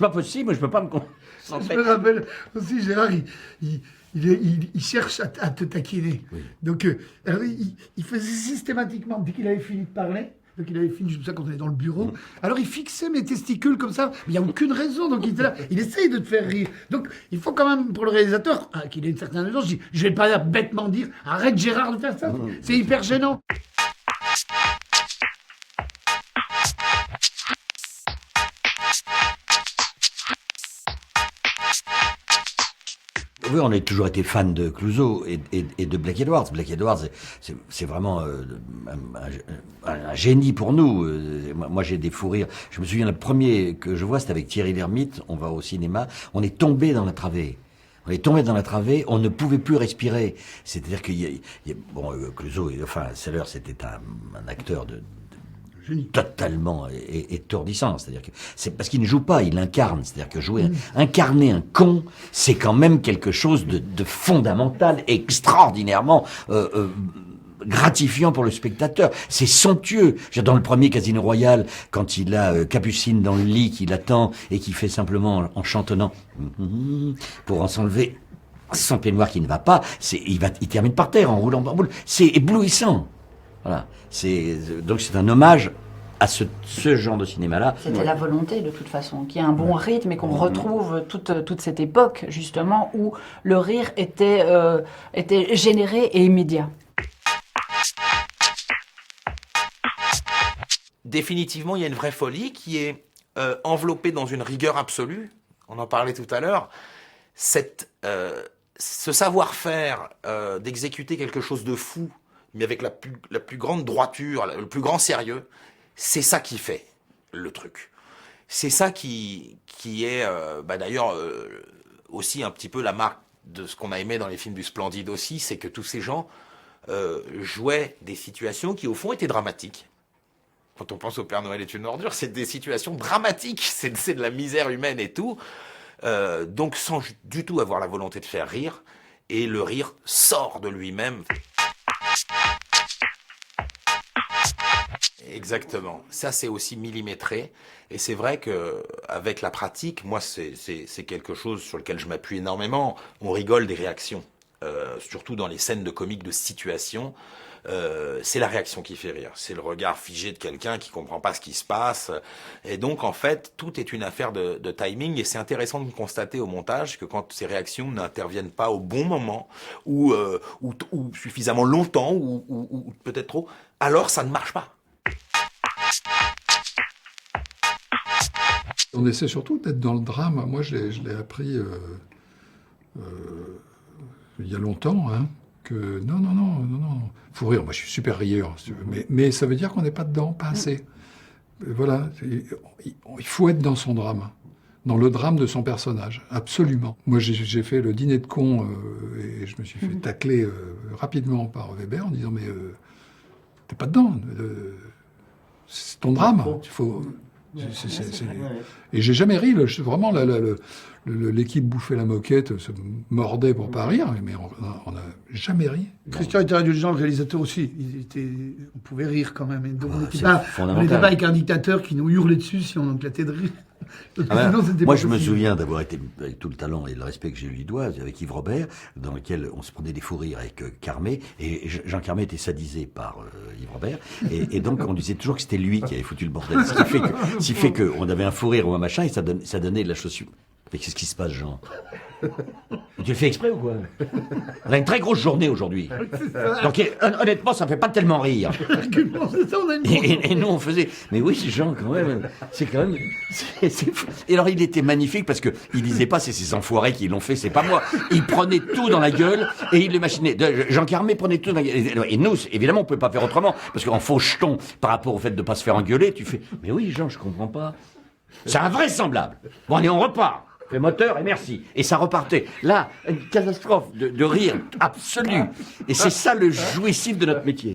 C'est pas possible, je peux pas me Je me rappelle aussi, Gérard, il cherche à te taquiner. Oui. Donc, alors, il faisait systématiquement, dès qu'il avait fini de parler, donc il avait fini, je me souviens quand on est dans le bureau, alors il fixait mes testicules comme ça, mais il n'y a aucune raison, donc il était là, il essaye de te faire rire. Donc, il faut quand même, pour le réalisateur, qu'il ait une certaine intelligence, je vais pas bêtement dire, arrête Gérard de faire ça, c'est hyper gênant. Oui, on a toujours été fan de Clouseau et de Blake Edwards. Blake Edwards, c'est vraiment un génie pour nous. Moi, j'ai des fous rires. Je me souviens, le premier que je vois, c'était avec Thierry Lhermitte. On va au cinéma. On est tombé dans la travée. On est tombé dans la travée, on ne pouvait plus respirer. C'est-à-dire bon, Clouseau, enfin, Sellers, c'était un acteur totalement étourdissant. C'est-à-dire que c'est parce qu'il ne joue pas, il incarne. C'est-à-dire que incarner un con, c'est quand même quelque chose de fondamental, extraordinairement gratifiant pour le spectateur. C'est somptueux. Dans le premier Casino Royale, quand il a Capucine dans le lit, qui l'attend et qui fait simplement en chantonnant pour en s'enlever son peignoir qui ne va pas, il termine par terre en roulant en boule. C'est éblouissant. Voilà. Donc c'est un hommage à ce genre de cinéma-là. C'était la volonté, de toute façon, qu'il y ait un bon rythme et qu'on retrouve toute cette époque, justement, où le rire était généré et immédiat. Définitivement, il y a une vraie folie qui est enveloppée dans une rigueur absolue. On en parlait tout à l'heure. Ce savoir-faire d'exécuter quelque chose de fou, mais avec la plus grande droiture, le plus grand sérieux, c'est ça qui fait le truc. C'est ça qui est d'ailleurs aussi un petit peu la marque de ce qu'on a aimé dans les films du Splendide aussi, c'est que tous ces gens jouaient des situations qui au fond étaient dramatiques. Quand on pense au Père Noël est une ordure, c'est des situations dramatiques, c'est de la misère humaine et tout, donc sans du tout avoir la volonté de faire rire, et le rire sort de lui-même. Exactement. Ça, c'est aussi millimétré. Et c'est vrai que avec la pratique, moi, c'est quelque chose sur lequel je m'appuie énormément. On rigole des réactions, surtout dans les scènes de comique de situation. C'est la réaction qui fait rire. C'est le regard figé de quelqu'un qui comprend pas ce qui se passe. Et donc, en fait, tout est une affaire de timing. Et c'est intéressant de constater au montage que quand ces réactions n'interviennent pas au bon moment, ou suffisamment longtemps, ou peut-être trop, alors ça ne marche pas. On essaie surtout d'être dans le drame. Moi, je l'ai appris il y a longtemps, hein, que non. Faut rire, moi je suis super rieur, si tu veux, mais ça veut dire qu'on n'est pas dedans, pas assez. Voilà, il faut être dans son drame, dans le drame de son personnage, absolument. Moi, j'ai fait le dîner de cons et je me suis fait tacler rapidement par Weber en disant « Mais t'es pas dedans, c'est ton drame, il faut... » Et j'ai jamais ri, vraiment, l'équipe bouffait la moquette, se mordait pour pas rire, mais on n'a jamais ri. Christian était indulgent, le réalisateur aussi. On pouvait rire quand même. Et donc on n'était pas avec un dictateur qui nous hurlait dessus si on éclatait de rire. Moi, je me souviens d'avoir été, avec tout le talent et le respect que j'ai lui dois, avec Yves Robert, dans lequel on se prenait des fous rires avec Carmé, et Jean Carmé était sadisé par Yves Robert, et donc on disait toujours que c'était lui qui avait foutu le bordel. Ce qui fait qu'on avait un fou rire ou un machin, et ça donnait de la chaussure. Mais qu'est-ce qui se passe, Jean? Tu le fais exprès ou quoi? On a une très grosse journée aujourd'hui. Donc honnêtement, ça me fait pas tellement rire. Et nous, on faisait... Mais oui, Jean, quand même, c'est quand même... C'est fou. Et alors, il était magnifique parce que il disait pas, c'est ces enfoirés qui l'ont fait, c'est pas moi. Il prenait tout dans la gueule et il le machinait. Jean Carmé prenait tout dans la gueule. Et nous, évidemment, on peut pas faire autrement. Parce qu'en faux jeton, par rapport au fait de pas se faire engueuler, tu fais... Mais oui, Jean, je comprends pas. C'est invraisemblable. Bon, allez, on repart. Le moteur et merci. Et ça repartait. Là, une catastrophe de rire absolu. Et c'est ça le jouissif de notre métier.